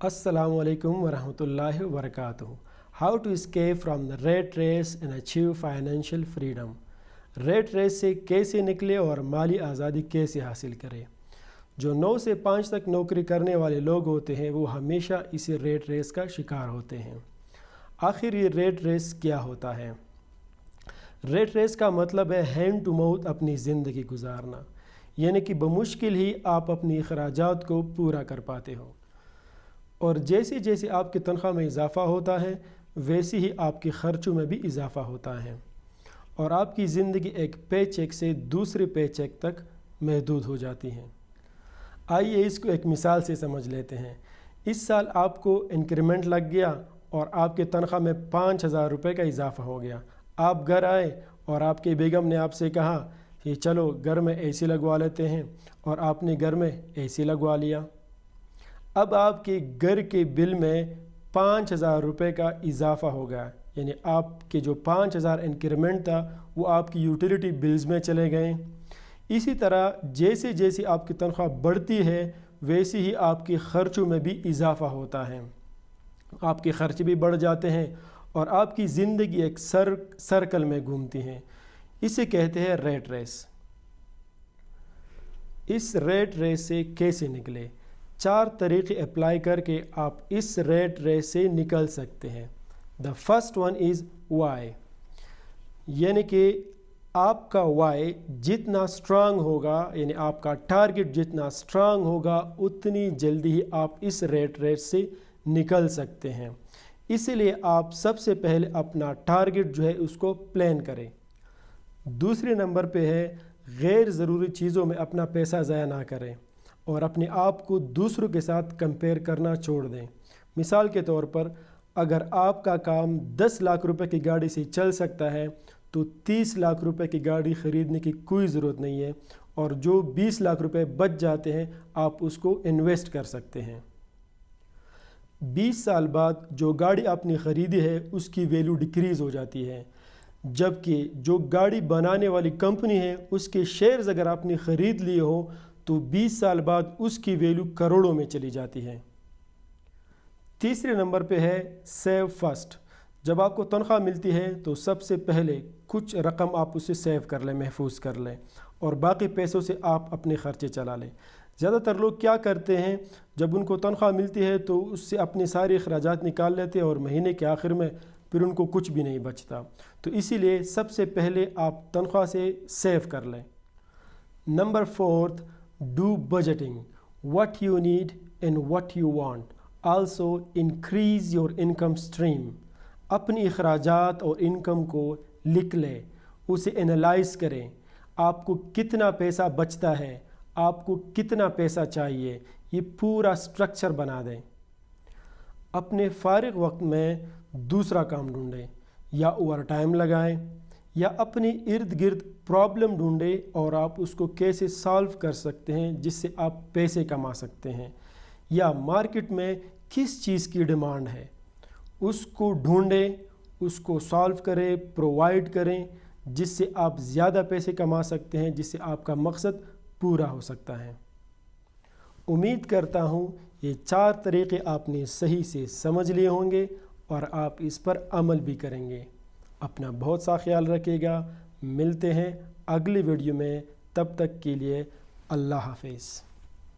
Assalamu alaikum wa rahmatullahi wa barakatuh. How to escape from the rat race and achieve financial freedom. rat race से कैसे निकले और माली आज़ादी कैसे हासिल करें। जो 9 से 5 तक नौकरी करने वाले लोग होते हैं वो हमेशा इसी रेट रेस का शिकार होते हैं। आखिर ये रेट रेस क्या होता है? रेट रेस का मतलब है हैंड टू माउथ अपनी ज़िंदगी गुजारना, यानी कि बमुश्किल ही आप अपनी अखराजात को पूरा कर पाते हो, और जैसे जैसे आपकी तनख्वाह में इजाफ़ा होता है वैसे ही आपके ख़र्चों में भी इजाफ़ा होता है और आपकी ज़िंदगी एक पे चेक से दूसरे पे चेक तक महदूद हो जाती है। आइए इसको एक मिसाल से समझ लेते हैं। इस साल आपको इंक्रीमेंट लग गया और आपके तनख्वाह में 5,000 रुपये का इजाफ़ा हो गया। आप घर आए और आपके बेगम ने आपसे कहा कि चलो घर में एसी लगवा लेते हैं, और आपने घर में एसी लगवा लिया। अब आपके घर के बिल में 5,000 रुपये का इजाफ़ा हो गया, यानी आपके जो 5,000 इंक्रीमेंट था वो आपकी यूटिलिटी बिल्स में चले गए। इसी तरह जैसे जैसे आपकी तनख्वाह बढ़ती है वैसे ही आपके ख़र्चों में भी इजाफ़ा होता है, आपके ख़र्च भी बढ़ जाते हैं और आपकी ज़िंदगी एक सर्कल में घूमती है। इसे कहते हैं रेट रेस। इस रेट रेस से कैसे निकले? 4 तरीक़े अप्लाई करके आप इस रेट रेस से निकल सकते हैं। The first one is why, यानी कि आपका वाई जितना स्ट्रांग होगा, यानी आपका टारगेट जितना स्ट्रांग होगा उतनी जल्दी ही आप इस रेट रेस से निकल सकते हैं। इसीलिए आप सबसे पहले अपना टारगेट जो है उसको प्लान करें। दूसरे नंबर पे है गैर ज़रूरी चीज़ों में अपना पैसा ज़ाया ना करें और अपने आप को दूसरों के साथ कंपेयर करना छोड़ दें। मिसाल के तौर पर अगर आपका काम 10 लाख रुपए की गाड़ी से चल सकता है तो 30 लाख रुपए की गाड़ी ख़रीदने की कोई ज़रूरत नहीं है, और जो 20 लाख रुपए बच जाते हैं आप उसको इन्वेस्ट कर सकते हैं। 20 साल बाद जो गाड़ी आपने ख़रीदी है उसकी वैल्यू डिक्रीज़ हो जाती है, जबकि जो गाड़ी बनाने वाली कंपनी है उसके शेयर्स अगर आपने ख़रीद लिए हो तो 20 साल बाद उसकी वैल्यू करोड़ों में चली जाती है। तीसरे नंबर पे है सेव फर्स्ट। जब आपको तनख्वाह मिलती है तो सबसे पहले कुछ रकम आप उसे सेव कर लें, महफूज कर लें, और बाकी पैसों से आप अपने ख़र्चे चला लें। ज़्यादातर लोग क्या करते हैं, जब उनको तनख्वाह मिलती है तो उससे अपने सारे अखराजात निकाल लेते हैं और महीने के आखिर में फिर उनको कुछ भी नहीं बचता। तो इसीलिए सबसे पहले आप तनख्वाह से सेव कर लें। Number 4, do budgeting, what you need and what you want. Also increase your income stream. अपनी अखराजात और इनकम को लिख लें, उसे एनालाइज करें। आपको कितना पैसा बचता है, आपको कितना पैसा चाहिए, ये पूरा स्ट्रक्चर बना दें। अपने फारिग वक्त में दूसरा काम ढूंढें, या ओवर टाइम लगाएं, या अपने इर्द गिर्द प्रॉब्लम ढूंढें और आप उसको कैसे सॉल्व कर सकते हैं जिससे आप पैसे कमा सकते हैं, या मार्केट में किस चीज़ की डिमांड है उसको ढूंढें, उसको सॉल्व करें, प्रोवाइड करें, जिससे आप ज़्यादा पैसे कमा सकते हैं, जिससे आपका मकसद पूरा हो सकता है। उम्मीद करता हूँ ये 4 तरीक़े आपने सही से समझ लिए होंगे और आप इस पर अमल भी करेंगे। अपना बहुत सा ख्याल रखिएगा। मिलते हैं अगली वीडियो में, तब तक के लिए अल्लाह हाफ़िज़।